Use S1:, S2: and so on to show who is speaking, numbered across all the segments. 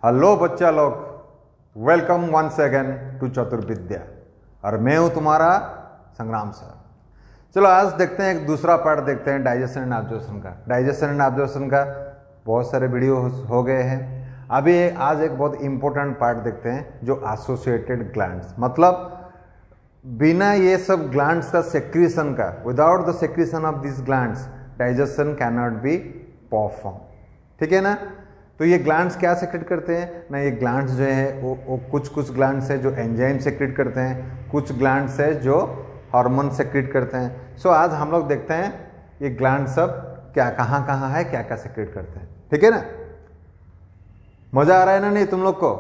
S1: Hello बच्चा लोग, welcome once again to चतुर्विद्या। और मैं हूं तुम्हारा संग्राम सर। चलो आज देखते हैं एक दूसरा पार्ट देखते हैं डाइजेशन एंड ऑब्जर्वेशन का। डाइजेशन एंड ऑब्जर्वेशन का बहुत सारे वीडियो हो गए हैं। अभी आज एक बहुत इंपॉर्टेंट पार्ट देखते हैं जो एसोसिएटेड ग्लैंड्स, मतलब बिना ये सब ग्लैंड्स का सेक्रीशन का, without the secretion of this glands digestion can not be perform. ठीक है ना। तो ये ग्लैंड्स क्या सेक्रेट करते हैं ना, ये ग्लैंड्स जो है वो कुछ ग्लैंड्स है जो एंजाइम सेक्रेट करते हैं, कुछ ग्लैंड्स है जो हार्मोन सेक्रेट करते हैं। सो आज हम लोग देखते हैं ये ग्लैंड सब क्या कहाँ है, क्या क्या सेक्रेट करते हैं। ठीक है ना। मजा आ रहा है ना नहीं तुम लोग को।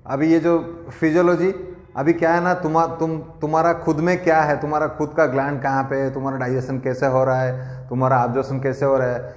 S1: अभी ये जो फिजियोलॉजी अभी क्या है ना, तुम्हारा खुद में क्या है, तुम्हारा खुद का ग्लैंड कहाँ पे है, तुम्हारा डाइजेशन कैसे हो रहा है, तुम्हारा ऑब्जर्वेशन कैसे हो रहा है,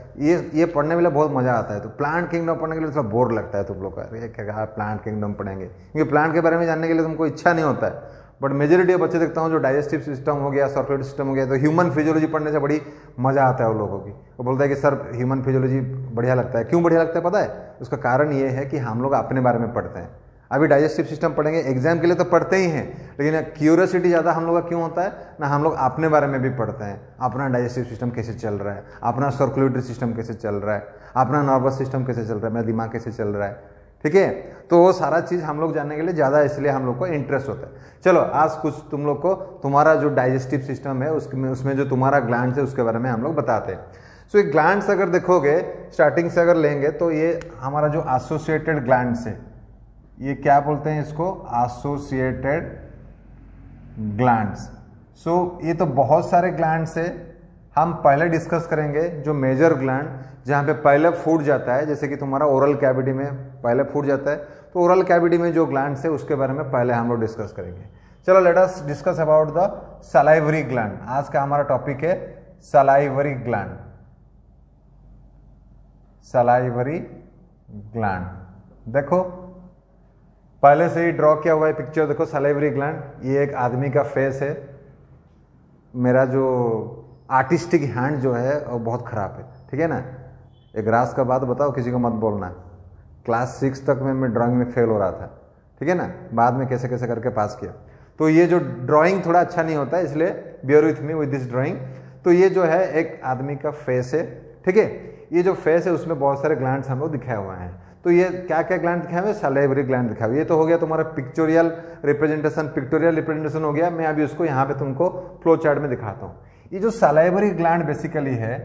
S1: ये पढ़ने में बहुत मजा आता है। तो प्लांट किंगडम पढ़ने के लिए थोड़ा बोर लगता है तुम लोग का, अरे क्या कहा प्लांट किंगडम पढ़ेंगे, क्योंकि प्लांट के बारे में जानने के लिए तुमको इच्छा नहीं होता है। बट मेजोरिटी बच्चे देखता हूँ जो डाइजेस्टिव सिस्टम हो गया, सर्कुलेटरी सिस्टम हो गया, तो ह्यूमन फिजियोलॉजी पढ़ने से बड़ी मजा आता है उन लोगों की। वो बोलता है कि सर ह्यूमन फिजियोलॉजी बढ़िया लगता है। क्यों बढ़िया लगता है पता है? उसका कारण ये है कि हम लोग अपने बारे में पढ़ते हैं। अभी डाइजेस्टिव सिस्टम पढ़ेंगे, एग्जाम के लिए तो पढ़ते ही हैं, लेकिन क्यूरियोसिटी ज़्यादा हम लोग का क्यों होता है ना, हम लोग अपने बारे में भी पढ़ते हैं। अपना डाइजेस्टिव सिस्टम कैसे चल रहा है, अपना सर्कुलेटरी सिस्टम कैसे चल रहा है, अपना नर्वस सिस्टम कैसे चल रहा है, मेरा दिमाग कैसे चल रहा है। ठीक है। तो वो सारा चीज़ हम लोग जानने के लिए ज़्यादा, इसलिए हम लोग को इंटरेस्ट होता है। चलो आज कुछ तुम लोग को तुम्हारा जो डाइजेस्टिव सिस्टम है उसमें जो तुम्हारा ग्लैंड है उसके बारे में हम लोग बताते हैं। सो ये ग्लैंड्स अगर देखोगे स्टार्टिंग से अगर लेंगे तो ये हमारा जो एसोसिएटेड ग्लैंड्स है, ये क्या बोलते हैं इसको, एसोसिएटेड ग्लैंड्स। सो ये तो बहुत सारे ग्लैंड्स है। हम पहले डिस्कस करेंगे जो मेजर ग्लैंड जहाँ पे पहले फूड जाता है, जैसे कि तुम्हारा ओरल कैविटी में पहले फूड जाता है, तो ओरल कैविटी में जो ग्लैंड्स है उसके बारे में पहले हम लोग डिस्कस करेंगे। चलो let us discuss about the salivary gland. आज का हमारा टॉपिक है सलाइवरी ग्लैंड। सलाइवरी ग्लैंड देखो पहले से ही ड्रॉ किया हुआ है पिक्चर, देखो सलाइवरी ग्लैंड। ये एक आदमी का फेस है। मेरा जो आर्टिस्टिक हैंड जो है वो बहुत खराब है। ठीक है ना। एक राज का बात बताओ, किसी को मत बोलना। क्लास 6 तक में मैं ड्राइंग में फेल हो रहा था। ठीक है ना। बाद में कैसे कैसे करके पास किया। तो ये जो ड्राइंग थोड़ा अच्छा नहीं होता है, इसलिए beer with me with this drawing. तो ये जो है एक आदमी का फेस है। ठीक है। ये जो फेस है उसमें बहुत सारे ग्लैंड्स हम लोग दिखाए हुए हैं। तो ये क्या क्या ग्लैंड दिखाए हुए, सलाइवरी ग्लैंड दिखाए हुए। ये तो हो गया तुम्हारा पिक्चोरियल रिप्रेजेंटेशन हो गया। मैं अभी उसको यहाँ पे तुमको फ्लो चार्ट में दिखाता हूँ। ये जो सलाइवरी ग्लैंड बेसिकली है,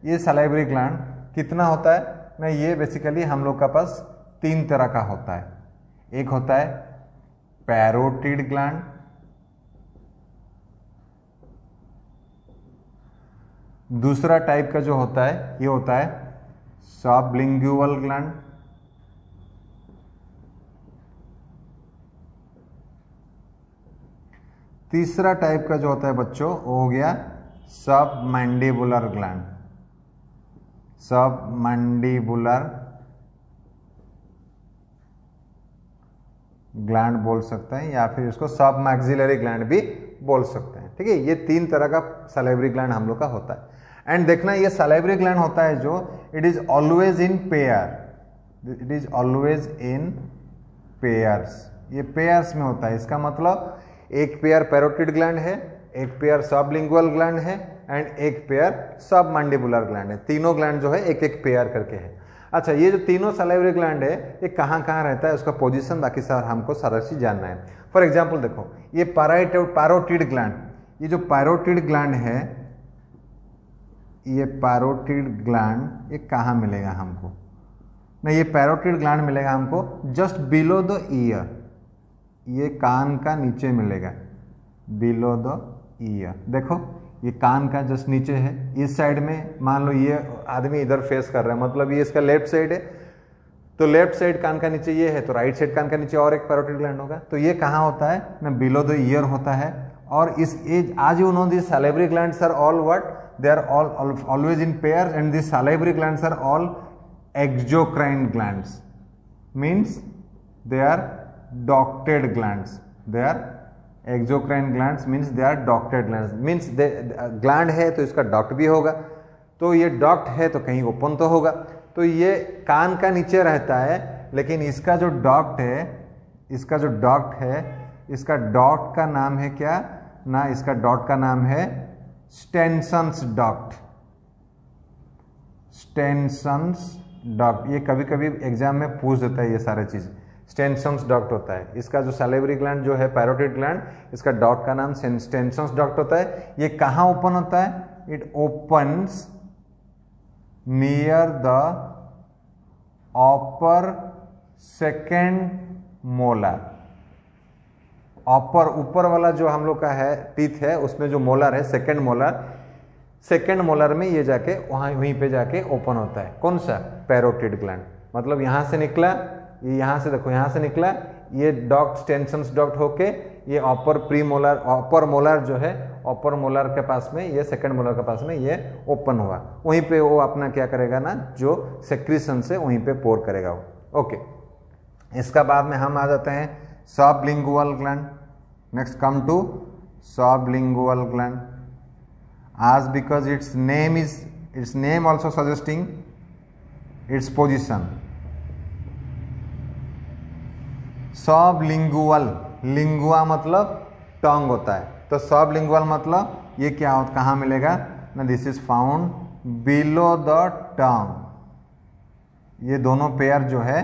S1: ये सलाइवरी ग्लैंड कितना होता है ना, ये बेसिकली हम लोग का पास 3 तरह का होता है। एक होता है पैरोटिड ग्लैंड, दूसरा टाइप का जो होता है ये होता है सबलिंगुअल ग्लैंड, तीसरा टाइप का जो होता है बच्चों वो हो गया सबमैंडिबुलर ग्लैंड। सबमैंडिबुलर ग्लैंड बोल सकते हैं, या फिर इसको सब मैक्सिलरी ग्लैंड भी बोल सकते हैं। ठीक है। ये 3 तरह का सलाइवरी ग्लैंड हम लोग का होता है। एंड देखना ये सलाइवरी ग्लैंड होता है जो it is always in pair. It is always in pairs. ये पेयर्स में होता है। इसका मतलब एक पेयर पैरोटिड ग्लैंड है, एक पेयर सबलिंगुअल ग्लैंड है एंड एक पेयर सबमैंडिबुलर ग्लैंड है। तीनों ग्लैंड जो है एक एक पेयर करके है। अच्छा, ये जो तीनों सलाइवरी ग्लैंड है ये कहाँ रहता है, उसका पोजीशन बाकी सार हमको सारा चीज जानना है। फॉर एग्जांपल देखो ये पैरोटिड ग्लैंड, ये जो पैरोटिड ग्लैंड है, ये पैरोटिड ग्लैंड ये कहाँ मिलेगा हमको ना, ये पैरोटिड ग्लैंड मिलेगा हमको जस्ट बिलो द ईयर। ये कान का नीचे मिलेगा, बिलो द ईयर। देखो ये कान का जस्ट नीचे है। इस साइड में मान लो ये आदमी इधर फेस कर रहा है, मतलब ये इसका लेफ्ट साइड है, तो लेफ्ट साइड कान का नीचे ये है, तो राइट साइड कान का नीचे और एक पैरोटिड ग्लैंड होगा। तो ये कहाँ होता है ना, बिलो द ईयर होता है। और इस एज आज you know this salivary glands are all what, they are always in pair and this salivary glands are all exocrine glands, means they are ducted glands. They are exocrine glands means they are ducted glands, means gland है तो इसका duct भी होगा, तो ये duct है तो कहीं ओपन तो होगा। तो ये कान का नीचे रहता है लेकिन इसका जो डक्ट है, इसका डॉट का नाम है क्या ना, इसका डॉट का नाम है स्टेनसन्स डक्ट। ये कभी कभी एग्जाम में पूछ देता है ये सारे चीज। स्टेनसन्स डक्ट होता है। इसका जो सैलिवरी ग्लैंड जो है पैरोटिड ग्लैंड, इसका डॉट का नाम स्टेनसन्स डक्ट होता है। ये कहाँ ओपन होता है? It opens near the upper second molar. ऊपर वाला जो हम लोग का है टीथ है, उसमें जो मोलर है सेकेंड मोलर में ये जाके वहीं पे जाके ओपन होता है। कौन सा? Parotid gland. मतलब यहां से निकला, ये यहां से देखो, यहां से निकला, ये डक्ट स्टेनसन्स डक्ट होके ये अपर मोलर जो है, अपर मोलर के पास में, ये सेकंड मोलर के पास में ये ओपन हुआ। वहीं पे वो अपना क्या करेगा ना, जो सेक्रीशन से वहीं पे पोर करेगा वो। ओके, इसका बाद में हम आ जाते हैं sublingual gland. Next come to sublingual gland. As because its name also suggesting its position. Sublingual, लिंगुआ मतलब टंग होता है, तो सबलिंगुअल मतलब ये क्या होता, कहाँ मिलेगा ना, this is found below the tongue. ये दोनों पेयर जो है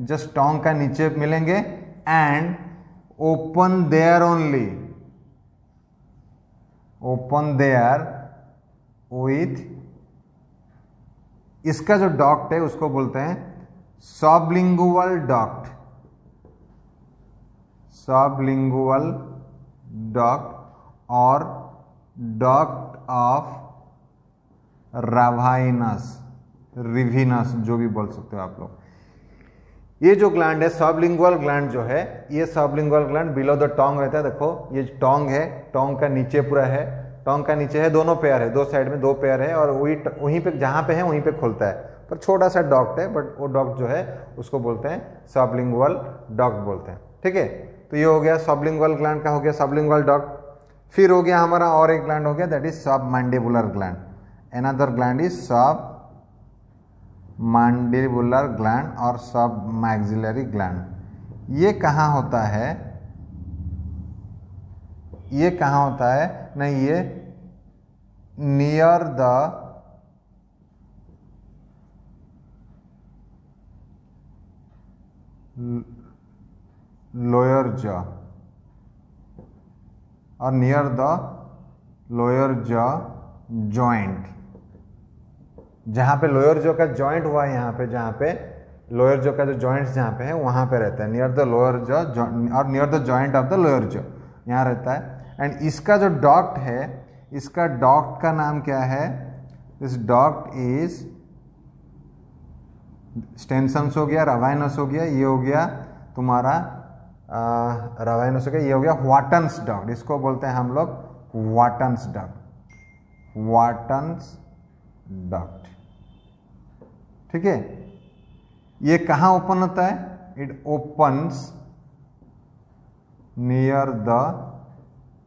S1: जस्ट टंग का नीचे मिलेंगे and open there only, open there with, इसका जो डक्ट है उसको बोलते हैं सबलिंगुअल डक्ट। सबलिंगुअल डक्ट और डक्ट ऑफ रिविनस, जो भी बोल सकते हो आप लोग। ये जो ग्लैंड है सबलिंगुअल ग्लैंड जो है, ये sublingual gland below the Tong रहता है। देखो ये टोंग है, टोंग का नीचे पूरा है, टोंग का नीचे है, दोनों पेयर है, दो साइड में दो पेयर है, और वहीं पे जहां पे है वहीं पे खुलता है, पर छोटा सा डक्ट है, बट वो डक्ट जो है उसको बोलते हैं सबलिंगुअल डक्ट बोलते हैं। ठीक है, तो ये हो गया सबलिंगुअल ग्लैंड का, हो गया सबलिंगुअल डक्ट। फिर हो गया हमारा और एक ग्लैंड हो गया, that is submandibular gland. Another gland is submandibular gland और सबमैक्सिलरी ग्लैंड। ये कहाँ होता है, ये कहाँ होता है नहीं, ये नियर द लोअर जॉ और near the lower jaw joint. जहां पे लोअर जॉ का जॉइंट हुआ है, यहाँ पे जहां पे लोअर जॉ का जो जॉइंट्स जहां पे है वहां पे रहता है, नियर द लोअर जॉ और near the joint of the lower jaw, यहाँ रहता है। एंड इसका जो डक्ट है, इसका डक्ट का नाम क्या है, दिस डक्ट इज स्टेनसन्स हो गया, रावाइनस हो गया, ये हो गया तुम्हारा रावाइनस हो गया, ये हो गया वाटन्स डक्ट। इसको बोलते हैं हम लोग वाटन्स डक्ट, वाटन्स डक्ट। ठीक है, ये कहाँ ओपन होता है? It opens near the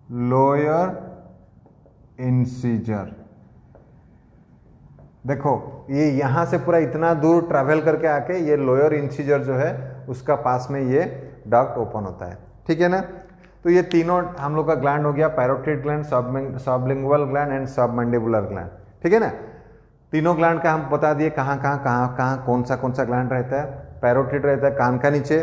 S1: lower incisor. देखो ये यहां से पूरा इतना दूर ट्रैवल करके आके ये लोअर इंसीजर जो है उसका पास में ये डक्ट ओपन होता है। ठीक है ना, तो ये तीनों हम लोग का ग्लैंड हो गया, parotid gland, sublingual gland and submandibular gland. ठीक है ना, तीनों ग्लैंड का हम बता दिए कहाँ कौन सा ग्लैंड रहता है। पैरोटिड रहता है कान का नीचे,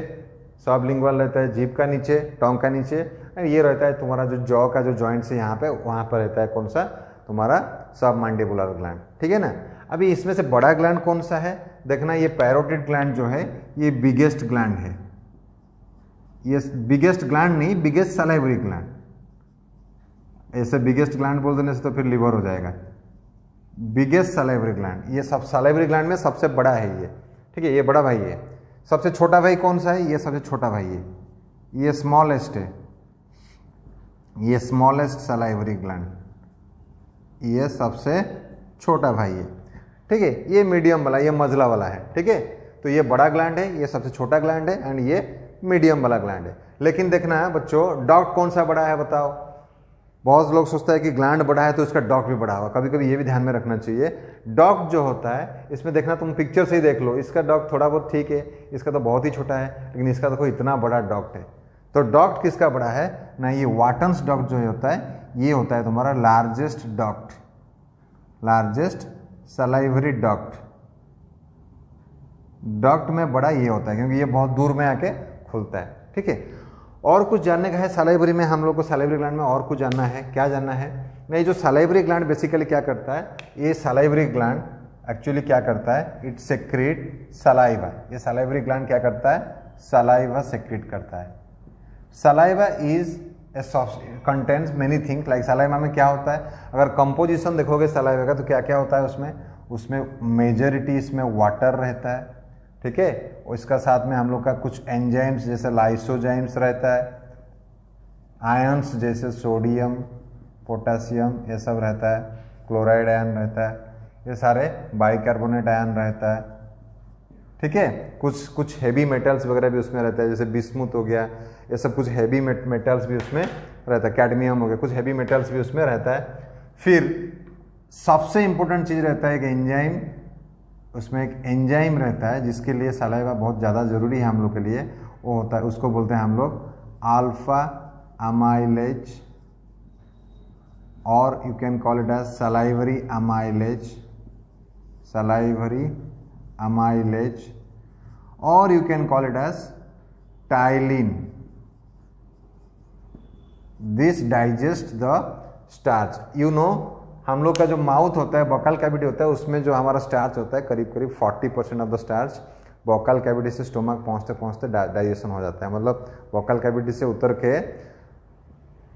S1: सबलिंगुअल रहता है जीभ का नीचे, टोंग का नीचे, ये रहता है तुम्हारा जो जॉ का जो जॉइंट्स है यहाँ पे, वहाँ पर रहता है कौन सा, तुम्हारा सबमैंडिबुलर ग्लैंड। ठीक है ना, अभी इसमें से बड़ा ग्लैंड कौन सा है देखना, ये पैरोटिड ग्लैंड जो है ये बिगेस्ट ग्लैंड है। ये बिगेस्ट ग्लैंड नहीं, बिगेस्ट सलाइवरी ग्लैंड। ऐसे बिगेस्ट ग्लैंड बोल देने से तो फिर लिवर हो जाएगा। बिगेस्ट सलाइवरी ग्लैंड, ये सब सलाइवरी ग्लैंड में सबसे बड़ा है ये। ठीक है, ये बड़ा भाई है। सबसे छोटा भाई कौन सा है? ये सबसे छोटा भाई है, ये स्मॉलेस्ट है, ये स्मॉलेस्ट सलाइवरी ग्लैंड, ये सबसे छोटा भाई है। ठीक है, ये मीडियम वाला, ये मझला वाला है। ठीक है, तो ये बड़ा ग्लैंड है, ये सबसे छोटा ग्लैंड है, एंड ये मीडियम वाला ग्लैंड है। लेकिन देखना है बच्चों, डक्ट कौन सा बड़ा है बताओ, बहुत लोग सोचता है कि ग्लैंड बड़ा है तो इसका डॉक भी बड़ा होगा, कभी कभी ये भी ध्यान में रखना चाहिए। डॉक जो होता है इसमें देखना, तुम पिक्चर से ही देख लो, इसका डॉक थोड़ा बहुत ठीक है, इसका तो बहुत ही छोटा है, लेकिन इसका देखो इतना बड़ा डॉक्ट है। तो डॉक्ट किसका बड़ा है ना, ये वाटन्स डॉक्ट जो होता है ये होता है तुम्हारा largest doctor, largest salivary doctor. Doctor में बड़ा ये होता है क्योंकि ये बहुत दूर में आके खुलता है। ठीक है, और कुछ जानने का है सलाइवरी में, हम लोग को सलाइवरी ग्लैंड में और कुछ जानना है। क्या जानना है, नहीं जो सलाइवरी ग्लैंड बेसिकली क्या करता है, ये सलाइवरी ग्लैंड एक्चुअली क्या करता है, इट सेक्रेट सलाइवा। ये सलाइवरी ग्लैंड क्या करता है, सलाइवा सेक्रेट करता है। Saliva is contains many things, like saliva में क्या होता है, अगर कंपोजिशन देखोगे सलाइवा का तो क्या क्या होता है उसमें, उसमें मेजॉरिटी इसमें वाटर रहता है। ठीक है, और इसका साथ में हम लोग का कुछ एंजाइम्स जैसे लाइसोजाइम्स रहता है, आयंस जैसे सोडियम पोटेशियम ये सब रहता है, क्लोराइड आयन रहता है, ये सारे बाइकार्बोनेट आयन रहता है। ठीक है, कुछ हैवी मेटल्स वगैरह भी उसमें रहता है, जैसे बिस्मुथ हो गया, ये सब कुछ हैवी मेटल्स भी उसमें रहता है, कैडमियम हो गया, कुछ हैवी मेटल्स भी उसमें रहता है। फिर सबसे इंपॉर्टेंट चीज़ रहता है कि एंजाइम, उसमें एक एंजाइम रहता है जिसके लिए सलाइवा बहुत ज़्यादा ज़रूरी है हम लोग के लिए, वो होता है, उसको बोलते हैं हम लोग अल्फा अमाइलेज, और you can call it as salivary amylase, salivary amylase, और you can call it as ptyalin. This digest the starch. You know हम लोग का जो माउथ होता है, बॉकल कैविटी होता है, उसमें जो हमारा स्टार्च होता है करीब करीब 40% ऑफ द स्टार्च बॉकल कैविटी से स्टोमक पहुंचते पहुंचते डाइजेशन हो जाता है, मतलब बॉकल कैविटी से उतर के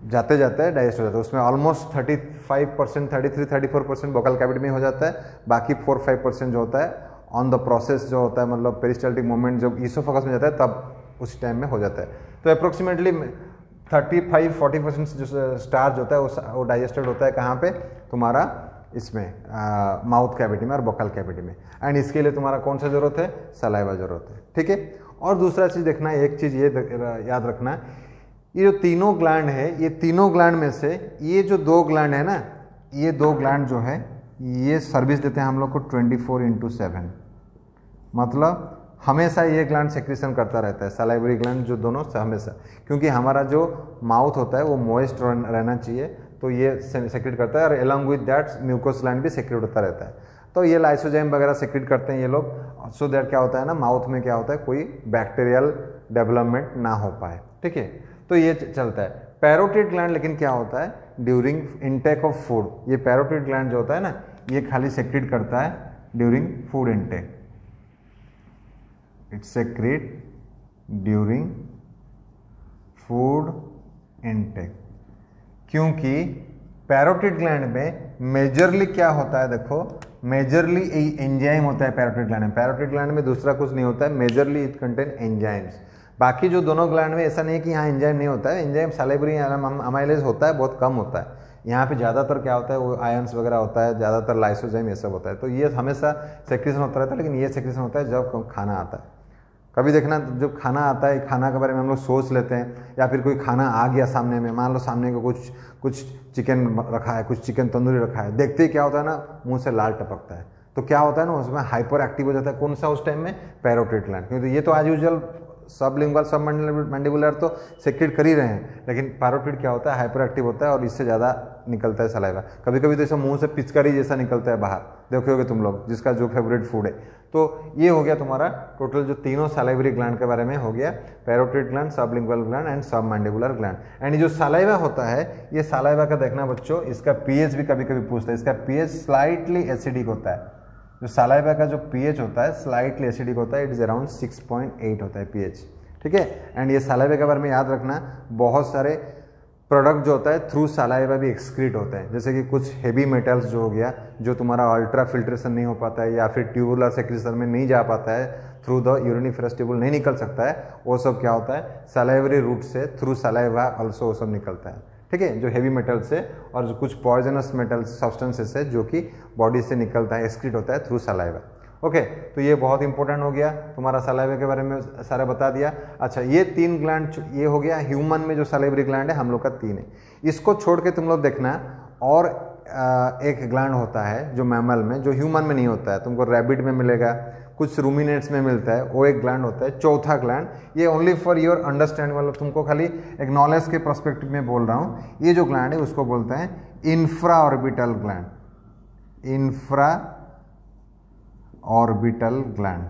S1: जाते जाते डाइजेस्ट हो जाता है। उसमें ऑलमोस्ट 35%, 33-34% बॉकल कैविटी में हो जाता है, बाकी 4-5% जो होता है ऑन द प्रोसेस जो होता है, मतलब पेरिस्टाल्टिक मूवमेंट जब ईसोफेगस में जाता है तब उस टाइम में हो जाता है। तो अप्रोक्सीमेटली 35-40% जो स्टार्च होता है वो डाइजेस्टेड होता है कहाँ पे, तुम्हारा इसमें माउथ कैविटी में और बॉकल कैविटी में। एंड इसके लिए तुम्हारा कौन सा जरूरत है, सलाइवा जरूरत है। ठीक है, और दूसरा चीज़ देखना है, एक चीज़ ये याद रखना, ये जो तीनों ग्लैंड है, ये तीनों ग्लैंड में से ये जो 2 ग्लैंड है ना, ये 2 ग्लैंड जो है ये सर्विस देते हैं हम लोग को 24/7, मतलब हमेशा ये ग्लैंड सेक्रेशन करता रहता है, सलाइवरी ग्लैंड जो दोनों हमेशा, क्योंकि हमारा जो माउथ होता है वो मॉइस्ट रहना चाहिए, तो ये सेक्रेट करता है, और along with that mucus gland भी सेक्रेट होता रहता है। तो ये लाइसोजाइम वगैरह सेक्रेट करते हैं ये लोग, सो दैट क्या होता है ना, माउथ में क्या होता है, कोई बैक्टीरियल डेवलपमेंट ना हो पाए। ठीक है, तो ये चलता है। पैरोटिड ग्लैंड लेकिन क्या होता है, ड्यूरिंग इनटेक ऑफ फूड, ये पैरोटिड ग्लैंड जो होता है ना, ये खाली सेक्रेट करता है during food intake, it secrete during food intake, क्योंकि पैरोटिड ग्लैंड में मेजरली क्या होता है, देखो मेजरली एंजाइम होता है पैरोटिड ग्लैंड में। पैरोटिड ग्लैंड में दूसरा कुछ नहीं होता है, मेजरली इट कंटेन एंजाइम्स। बाकी जो दोनों ग्लैंड में ऐसा नहीं है कि यहाँ एंजाइम नहीं होता है, एंजाइम सलाइवरी अमाइलेज होता है, बहुत कम होता है। यहाँ पे ज़्यादातर क्या होता है, वो आयंस वगैरह होता है, ज़्यादातर लाइसोजाइम ये सब होता है। तो ये हमेशा सेक्रेशन होता रहता है, लेकिन ये सेक्रेशन होता है जब खाना आता है। कभी देखना जब खाना आता है, खाना के बारे में हम लोग सोच लेते हैं, या फिर कोई खाना आ गया सामने में, मान लो सामने को कुछ चिकन रखा है, कुछ चिकन तंदूरी रखा है, देखते ही क्या होता है ना, मुंह से लाल टपकता है। तो क्या होता है ना, उसमें हाइपर एक्टिव हो जाता है, कौन सा उस टाइम में, पैरोटिड ग्लैंड। क्योंकि ये तो एज यूजुअल सबलिंगुअल सब मैंडिबुलर तो सेक्रेट कर ही रहे हैं, लेकिन पैरोटिड क्या होता है, हाइपर एक्टिव होता है और इससे ज़्यादा निकलता है सलाइवा। कभी कभी तो ऐसा मुंह से पिचकारी जैसा निकलता है बाहर, देखोगे तुम लोग, जिसका जो फेवरेट फूड है। तो ये हो गया तुम्हारा टोटल जो तीनों सलाइवरी ग्लैंड के बारे में हो गया, parotid gland, sublingual gland and सब मैंडिबुलर ग्लैंड। एंड जो सलाइवा होता है, ये सलाइवा का देखना बच्चों, इसका पीएच भी कभी कभी पूछता है, इसका पीएच स्लाइटली एसिडिक होता है। जो सलाइवा का जो पीएच होता है स्लाइटली एसिडिक होता है, इट इज अराउंड 6.8 होता है पीएच। ठीक है, एंड ये सलाइवा के बारे में याद रखना, बहुत सारे प्रोडक्ट जो होता है थ्रू सलाइवा भी एक्सक्रीट होते हैं, जैसे कि कुछ हेवी मेटल्स जो हो गया, जो तुम्हारा अल्ट्रा फिल्ट्रेशन नहीं हो पाता है, या फिर ट्यूबुलर सेक्रेशन में नहीं जा पाता है, थ्रू द यूरिनिफरस ट्यूबुल नहीं निकल सकता है, वो सब क्या होता है, सलाइवरी रूट से थ्रू सलाइवा ऑल्सो वो सब निकलता है। ठीक है, जो हेवी मेटल से और जो कुछ पॉइजनस मेटल सब्सटेंसेस है जो कि बॉडी से निकलता है, एक्सक्रीट होता है थ्रू सलाइवा। ओके, तो ये बहुत इंपॉर्टेंट हो गया, तुम्हारा सलाइवा के बारे में सारा बता दिया। अच्छा, ये 3 ग्लैंड ये हो गया ह्यूमन में जो सलाइवरी ग्लैंड है हम लोग का 3 है। इसको छोड़ के तुम लोग देखना और एक ग्लैंड होता है जो मैमल में, जो ह्यूमन में नहीं होता है, तुमको रैबिट में मिलेगा, कुछ रूमिनेट्स में मिलता है, वो एक ग्लैंड होता है, चौथा ग्लैंड। ये ओनली फॉर योर अंडरस्टैंडिंग, मतलब तुमको खाली एक नॉलेज के पर्सपेक्टिव में बोल रहा हूँ। ये जो ग्लैंड है उसको बोलते हैं infra orbital gland, infra orbital gland.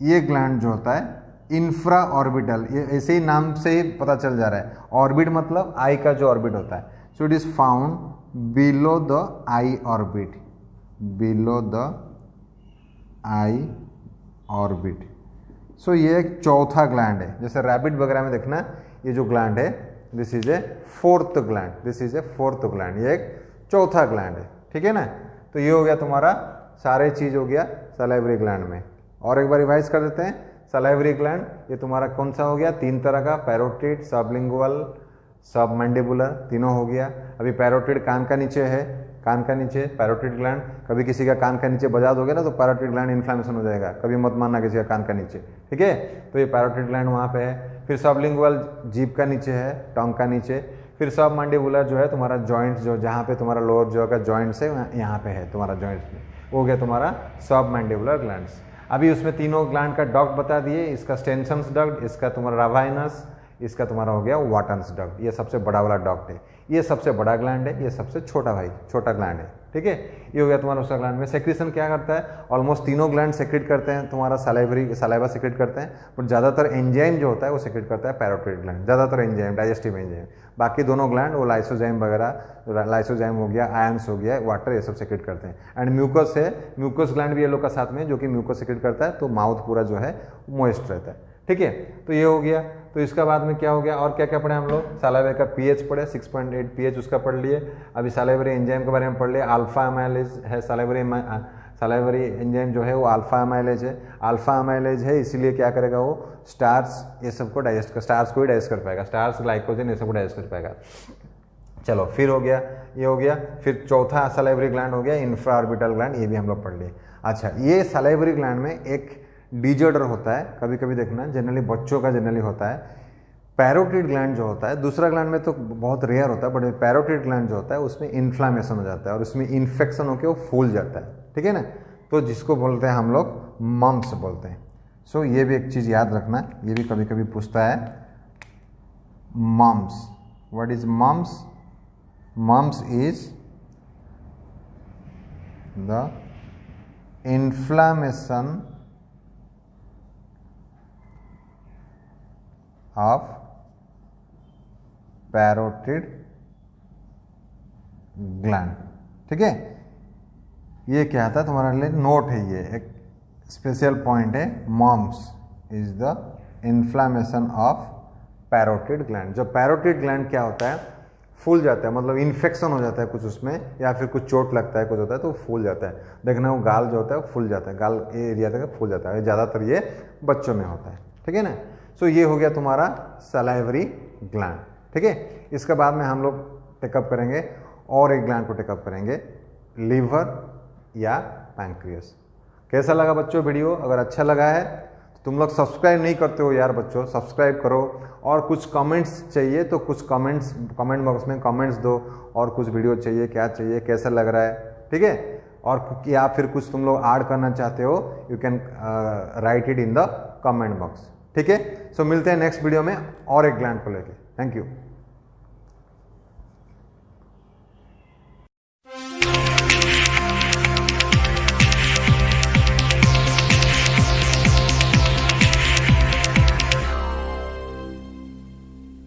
S1: ये ग्लैंड जो होता है इंफ्रा ऑर्बिटल, ये ऐसे ही नाम से ही पता चल जा रहा है। ऑर्बिट मतलब आई का जो ऑर्बिट होता है, so it is found below the eye orbit, below the eye orbit. So ये एक चौथा ग्लैंड है। जैसे रैबिट वगैरह में देखना, ये जो ग्लैंड है this is a fourth gland, this is a fourth gland, ये एक चौथा ग्लैंड है, ठीक है ना। तो ये हो गया तुम्हारा सारे चीज हो गया सलाइवरी ग्लैंड में। और एक बार रिवाइज कर देते हैं, सलाइवरी ग्लैंड ये तुम्हारा कौन सा हो गया, 3 तरह का, पैरोटिड, सबलिंगुअल, सबमैंडिबुलर, तीनों हो गया। अभी पैरोटिड कान का नीचे है, कान का नीचे पैरोटिड ग्लैंड। कभी किसी का कान का नीचे बजा दोगे ना तो पैरोटिड ग्लैंड इन्फ्लेमेशन हो जाएगा, कभी मत मानना किसी का कान का नीचे, ठीक है। तो ये पैरोटिड ग्लैंड वहाँ पे है। फिर सबलिंगुअल जीभ का नीचे है, टंग का नीचे। फिर सबमैंडिबुलर जो है तुम्हारा जॉइंट, जो जहाँ पे तुम्हारा लोअर जो का जॉइंट्स है यहाँ पे है तुम्हारा जॉइंट्स में, हो गया तुम्हारा सबमैंडिबुलर ग्लैंड्स। अभी उसमें तीनों ग्लैंड का डक्ट बता दिए, इसका स्टेनसन्स डक्ट, इसका तुम्हारा रावाइनस, इसका तुम्हारा हो गया वाटन्स डक्ट। ये सबसे बड़ा वाला डक्ट है, ये सबसे बड़ा ग्लैंड है, ये सबसे छोटा भाई छोटा ग्लैंड है, ठीक है। ये हो गया तुम्हारा उसका ग्लैंड में। सेक्रीशन क्या करता है, ऑलमोस्ट तीनों ग्लैंड सेक्रेट करते हैं, तुम्हारा सलाइवा सेक्रेट करते हैं, बट ज़्यादातर एंजाइम जो होता है वो सेक्रेट करता है पैरोटिड ग्लैंड, ज़्यादातर एंजाइम, डाइजेस्टिव एंजाइम। बाकी दोनों ग्लैंड वो लाइसोजाइम वगैरह, लाइसोजाइम हो गया, आयंस हो गया, वाटर, ये सब सेक्रेट करते हैं। एंड म्यूकस है, म्यूकस ग्लैंड भी ये लोग का साथ में, जो कि म्यूकस सेक्रेट करता है, तो माउथ पूरा जो है मॉइस्ट रहता है, ठीक है। तो ये हो गया। तो इसका बाद में क्या हो गया, और क्या क्या पढ़े हम लोग, सलाइवा का पीएच पढ़े, 6.8 पीएच उसका पढ़ लिए। अभी सलाइवरी एंजाइम के बारे में पढ़ लिए, अल्फा अमाइलेज है सलाइवरी एंजाइम जो है वो अल्फा अमाइलेज है। अल्फा अमाइलेज है इसीलिए क्या करेगा वो, स्टार्च ये सबको डाइजेस्ट कर, स्टार्च को ही डाइजेस्ट कर पाएगा, स्टार्च, ग्लाइकोजन ये सबको डाइजेस्ट कर पाएगा। चलो फिर हो गया, ये हो गया। फिर चौथा सलाइवरी ग्लैंड हो गया इंफ्रा ऑर्बिटल ग्लैंड, ये भी हम लोग पढ़ लिए। अच्छा, ये सलाइवरी ग्लैंड में एक डिजॉर्डर होता है, कभी कभी देखना, जनरली बच्चों का जनरली होता है। पैरोटिड ग्लैंड जो होता है, दूसरा ग्लैंड में तो बहुत रेयर होता है, बट पैरोटिड ग्लैंड जो होता है उसमें इन्फ्लामेशन हो जाता है और उसमें इन्फेक्शन होकर वो फूल जाता है, ठीक है ना। तो जिसको बोलते हैं हम लोग मम्स बोलते हैं। सो ये भी एक चीज़ याद रखना, ये भी कभी कभी पूछता है, mumps, what is mumps? Mumps is the inflammation of parotid gland, ठीक है। ये क्या था तुम्हारा लिए नोट है, ये एक स्पेशल पॉइंट है, mumps is the inflammation of parotid gland. जो पैरोटिड ग्लैंड क्या होता है, फूल जाता है, मतलब इन्फेक्शन हो जाता है कुछ उसमें, या फिर कुछ चोट लगता है, कुछ होता है तो फूल जाता है। देखना वो गाल जो होता है वो फूल जाता है, गाल एरिया तक फूल जाता है, ज़्यादातर ये बच्चों में होता है, ठीक है ना। सो ये हो गया तुम्हारा सलाइवरी ग्लैंड, ठीक है। इसके बाद में हम लोग टेकअप करेंगे और एक ग्लैंड को टेकअप करेंगे, लीवर या पैंक्रियास। कैसा लगा बच्चों वीडियो? अगर अच्छा लगा है तो तुम लोग सब्सक्राइब नहीं करते हो यार बच्चों, सब्सक्राइब करो। और कुछ कमेंट्स चाहिए तो कुछ कमेंट बॉक्स में कमेंट्स दो, और कुछ वीडियो चाहिए, क्या चाहिए, कैसा लग रहा है, ठीक है। और या फिर कुछ तुम लोग ऐड करना चाहते हो, you can write it in the comment box, ठीक है। सो मिलते हैं नेक्स्ट वीडियो में और एक ग्लैंड को लेके। Thank you.